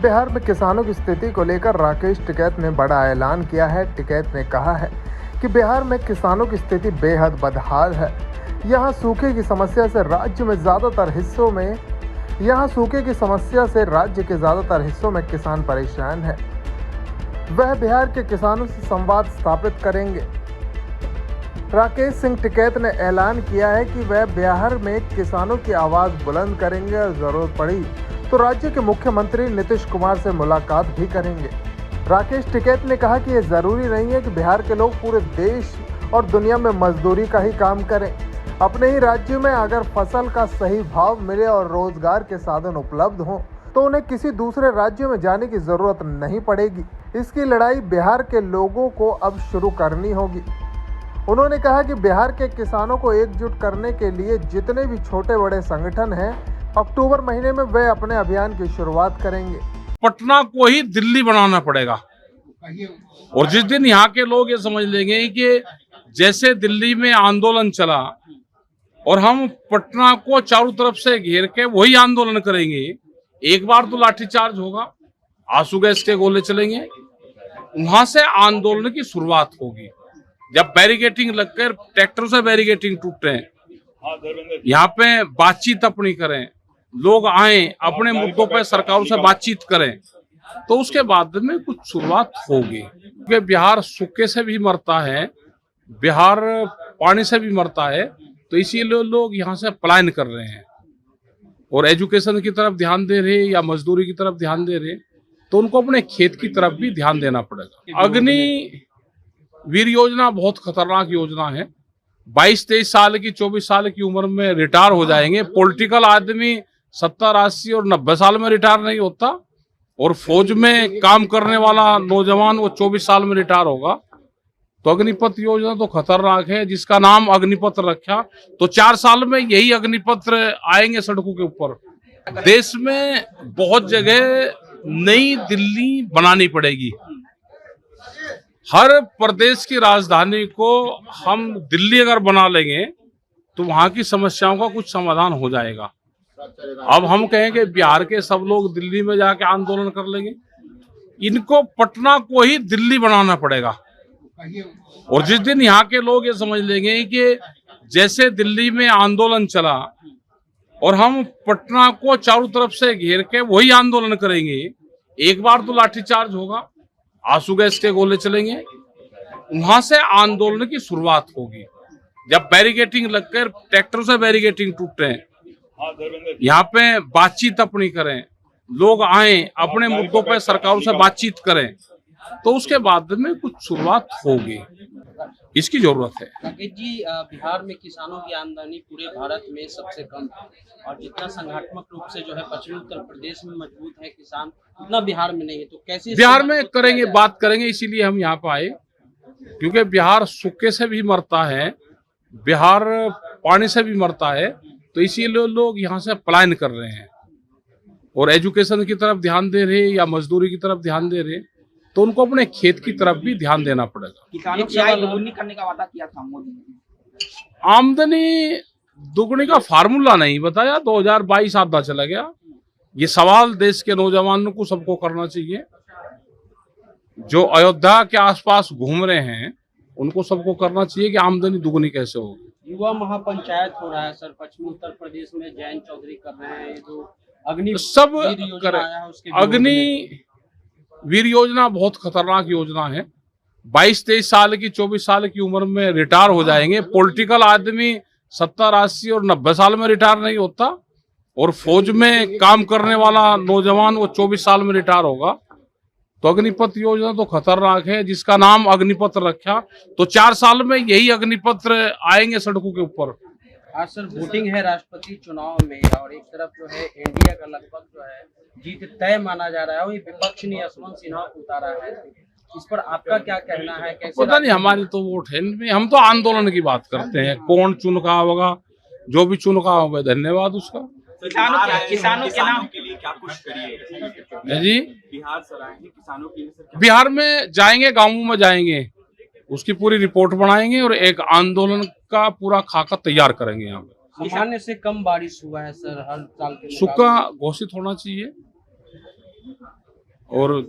बिहार में किसानों की स्थिति को लेकर राकेश टिकैत ने बड़ा ऐलान किया है। टिकैत ने कहा है कि बिहार में किसानों की स्थिति बेहद बदहाल है। यहाँ सूखे की समस्या से राज्य के ज़्यादातर हिस्सों में किसान परेशान है। वह बिहार के किसानों से संवाद स्थापित करेंगे। राकेश सिंह टिकैत ने ऐलान किया है कि वह बिहार में किसानों की आवाज़ बुलंद करेंगे और ज़रूरत पड़ी तो राज्य के मुख्यमंत्री नीतीश कुमार से मुलाकात भी करेंगे। राकेश टिकैत ने कहा कि यह ज़रूरी नहीं है कि बिहार के लोग पूरे देश और दुनिया में मजदूरी का ही काम करें। अपने ही राज्य में अगर फसल का सही भाव मिले और रोजगार के साधन उपलब्ध हों तो उन्हें किसी दूसरे राज्य में जाने की ज़रूरत नहीं पड़ेगी। इसकी लड़ाई बिहार के लोगों को अब शुरू करनी होगी। उन्होंने कहा कि बिहार के किसानों को एकजुट करने के लिए जितने भी छोटे बड़े संगठन हैं, अक्टूबर महीने में वे अपने अभियान की शुरुआत करेंगे। पटना को ही दिल्ली बनाना पड़ेगा और जिस दिन यहाँ के लोग ये समझ लेंगे कि जैसे दिल्ली में आंदोलन चला और हम पटना को चारों तरफ से घेर के वही आंदोलन करेंगे, एक बार तो लाठीचार्ज होगा, आंसू गैस के गोले चलेंगे, वहां से आंदोलन की शुरुआत होगी। जब बैरिकेटिंग लगकर ट्रैक्टर से बैरिकेटिंग टूटे, यहाँ पे बातचीत अपनी करें, लोग आए अपने मुद्दों पर सरकारों से बातचीत करें, तो उसके बाद में कुछ शुरुआत होगी। क्योंकि बिहार सूखे से भी मरता है, बिहार पानी से भी मरता है, तो इसीलिए लोग यहाँ से पलायन कर रहे हैं और एजुकेशन की तरफ ध्यान दे रहे या मजदूरी की तरफ ध्यान दे रहे, तो उनको अपने खेत की तरफ भी ध्यान देना पड़ेगा। अग्निवीर योजना बहुत खतरनाक योजना है। 22-23 साल की 24 साल की उम्र में रिटायर हो जाएंगे। पॉलिटिकल आदमी 70, 80 और 90 साल में रिटायर नहीं होता और फौज में काम करने वाला नौजवान वो 24 साल में रिटायर होगा। तो अग्निपथ योजना तो खतरनाक है, जिसका नाम अग्निपथ रखा, तो 4 साल में यही अग्निपत्र आएंगे सड़कों के ऊपर। देश में बहुत जगह नई दिल्ली बनानी पड़ेगी। हर प्रदेश की राजधानी को हम दिल्ली अगर बना लेंगे तो वहां की समस्याओं का कुछ समाधान हो जाएगा। अब हम कहेंगे बिहार के सब लोग दिल्ली में जाके आंदोलन कर लेंगे, इनको पटना को ही दिल्ली बनाना पड़ेगा और जिस दिन यहाँ के लोग ये समझ लेंगे कि जैसे दिल्ली में आंदोलन चला और हम पटना को चारों तरफ से घेर के वही आंदोलन करेंगे, एक बार तो लाठीचार्ज होगा, आंसू गैस के गोले चलेंगे, वहां से आंदोलन की शुरुआत होगी। जब बैरिकेटिंग लगकर ट्रैक्टर से बैरिकेटिंग टूटे, यहाँ पे बातचीत अपनी करें, लोग आए अपने मुद्दों पर सरकारों से बातचीत करें, तो उसके बाद में कुछ शुरुआत होगी। इसकी जरूरत है। राकेश जी, बिहार में किसानों की आमदनी पूरे भारत में सबसे कम है और जितना संगठनात्मक रूप से जो है पश्चिमी उत्तर प्रदेश में मजबूत है किसान, उतना बिहार में नहीं है। तो कैसे बिहार में करेंगे, बात करेंगे, इसीलिए हम यहाँ पे आए, क्योंकि बिहार सूखे से भी मरता है, बिहार पानी से भी मरता है, तो इसीलिए लोग यहाँ से पलायन कर रहे हैं और एजुकेशन की तरफ ध्यान दे रहे या मजदूरी की तरफ ध्यान दे रहे, तो उनको अपने खेत की तरफ भी ध्यान देना पड़ेगा। किसानों की आय दोगुनी करने का वादा किया था मोदी ने। आमदनी दुगनी का फार्मूला नहीं बताया, 2022 आधा चला गया। ये सवाल देश के नौजवानों को सबको करना चाहिए। जो अयोध्या के आसपास घूम रहे हैं उनको सबको करना चाहिए कि आमदनी दुगनी कैसे होगी। युवा महापंचायत हो रहा है सर, पश्चिमी उत्तर प्रदेश में जयंत चौधरी कर रहे हैं, जो अग्नि सब करे। अग्निवीर योजना बहुत खतरनाक योजना है। 22-23 साल की 24 साल की उम्र में रिटायर हो जाएंगे। पॉलिटिकल आदमी 70, 80 और 90 साल में रिटायर नहीं होता और फौज में काम करने वाला नौजवान वो 24 साल में रिटायर होगा। तो अग्निपथ योजना तो खतरनाक है, जिसका नाम अग्निपथ रखा, तो 4 साल में यही अग्निपत्र आएंगे सड़कों के ऊपर। आज सर वोटिंग है राष्ट्रपति चुनाव में और एक तरफ जो है एनडीए का लगभग जो है जीत तय माना जा रहा है, वही विपक्ष ने यशवंत सिन्हा को उतारा है। इस पर आपका क्या कहना है? कैसे? पता नहीं, हमारी तो वोट है नहीं, हम तो आंदोलन की बात करते हैं। कौन चुनका होगा, जो भी चुनका होगा धन्यवाद उसका। किसानों के नाम के लिए क्या कुछ करिए जी? बिहार सर आएंगे किसानों के लिए, बिहार में जाएंगे, गाँवों में जाएंगे, उसकी पूरी रिपोर्ट बनाएंगे और एक आंदोलन का पूरा खाका तैयार करेंगे। यहाँ पे सामान्य से कम बारिश हुआ है सर हर साल के सूखा घोषित होना चाहिए। और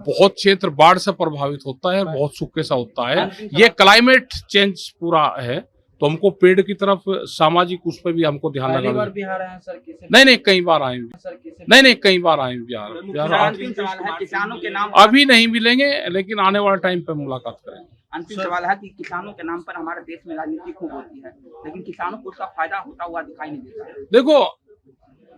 बहुत क्षेत्र बाढ़ से प्रभावित होता है और बहुत सूखे सा होता है। ये क्लाइमेट चेंज पूरा है, तो हमको पेड़ की तरफ सामाजिक उस पर भी हमको ध्यान पहली लगाना। बार बिहार आए हैं सर? किसी नहीं कई बार आए हैं। सर किसी नहीं कई बार आए हैं बिहार। अंतिम सवाल है किसानों के नाम अभी नहीं मिलेंगे, लेकिन आने वाले टाइम पे मुलाकात करेंगे। अंतिम सवाल है कि किसानों के नाम पर हमारे देश में राजनीति खूब होती है, लेकिन किसानों को उसका फायदा होता हुआ दिखाई नहीं देता है। देखो,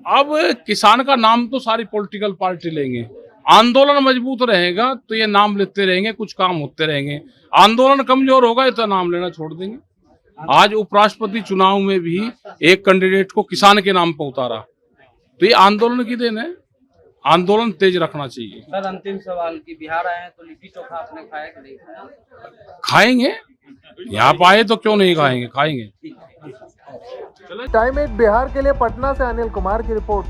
अब किसान का नाम तो सारी पॉलिटिकल पार्टी लेंगे, आंदोलन मजबूत रहेगा तो ये नाम लेते रहेंगे, कुछ काम होते रहेंगे। आंदोलन कमजोर होगा तो नाम लेना छोड़ देंगे। आज उपराष्ट्रपति चुनाव में भी एक कैंडिडेट को किसान के नाम पर उतारा, तो ये आंदोलन की देन है। आंदोलन तेज रखना चाहिए। सर अंतिम सवाल कि बिहार आए हैं तो लिट्टी चोखा आपने खाया कि नहीं खाया? खाएंगे, यहाँ पे आए तो क्यों नहीं खाएंगे, खाएंगे। टाइम 8 बिहार के लिए पटना से अनिल कुमार की रिपोर्ट।